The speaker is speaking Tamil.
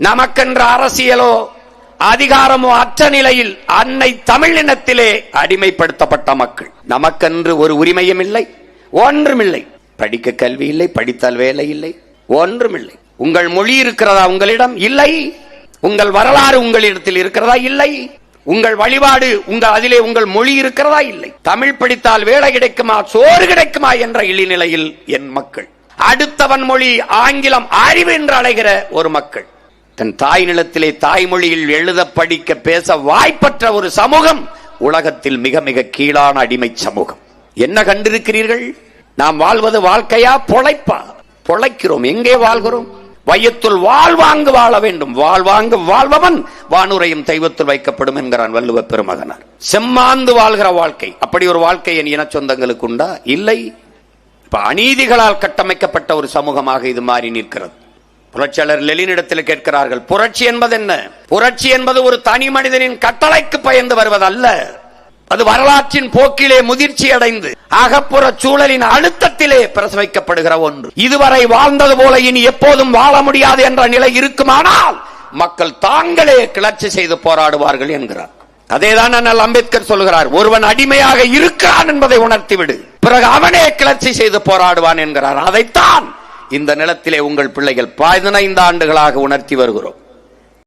நமக்கென்ற அரசியலோ அதிகாரமோ அற்ற நிலையில் அன்னை தமிழினத்திலே அடிமைப்படுத்தப்பட்ட மக்கள். நமக்கென்று ஒரு உரிமையும் இல்லை, ஒன்றுமில்லை. படிக்க கல்வி இல்லை, படித்தால் வேலை இல்லை, ஒன்றுமில்லை. உங்கள் மொழி இருக்கிறதா உங்களிடம்? இல்லை. உங்கள் வரலாறு உங்களிடத்தில் இருக்கிறதா? இல்லை. உங்கள் வழிபாடு அதிலே உங்கள் மொழி இருக்கிறதா? இல்லை. தமிழ் படித்தால் வேலை கிடைக்குமா, சோறு கிடைக்குமா என்ற இழிநிலையில் என் மக்கள். அடுத்தவன் மொழி ஆங்கிலம் அறிவு என்று அழைகிற ஒரு மக்கள். தன் தாய் நிலத்திலே தாய்மொழியில் எழுத படிக்க பேச வாய்ப்பற்ற ஒரு சமூகம் உலகத்தில் மிக மிக கீழான அடிமை சமூகம். என்ன கண்டிருக்கிறீர்கள்? நாம் வாழ்வது வாழ்க்கையா, பொழைப்பா? பொழைக்கிறோம். எங்கே வாழ்கிறோம்? வையத்துள் வாழ்வாங்கு வாழ வேண்டும். வாழ்வாங்கு வாழ்பவன் வானுரையும் தெய்வத்தில் வைக்கப்படும் என்கிறான் வள்ளுவ பெருமகனார். செம்மாந்து வாழ்கிற வாழ்க்கை, அப்படி ஒரு வாழ்க்கை என் இன சொந்தங்களுக்கு உண்டா? இல்லை. இப்ப அநீதிகளால் கட்டமைக்கப்பட்ட ஒரு சமூகமாக இது மாறி நிற்கிறது. புரட்சியாளர் லெனினிடத்தில் கேட்கிறார்கள், புரட்சி என்பது என்ன? புரட்சி என்பது ஒரு தனி மனிதனின் கட்டளைக்கு பயந்து வருவதல்ல. அது வரலாற்றின் போக்கிலே முதிர்ச்சி அடைந்து அகப்புற சூழலின் அழுத்தத்திலே பிரசவிக்கப்படுகிற ஒன்று. இதுவரை வாழ்ந்தது போல இனி எப்போதும் வாழ முடியாது என்ற நிலை இருக்குமானால் மக்கள் தாங்களே கிளர்ச்சி செய்து போராடுவார்கள் என்கிறார். அதேதான் அண்ணல் அம்பேத்கர் சொல்கிறார், ஒருவன் அடிமையாக இருக்கிறான் என்பதை உணர்த்திவிடு, பிறகு அவனே கிளர்ச்சி செய்து போராடுவான் என்கிறார். அதைத்தான் இந்த நிலத்திலே உங்கள் பிள்ளைகள் 15 ஆண்டுகளாக உணர்த்தி வருகிறோம்.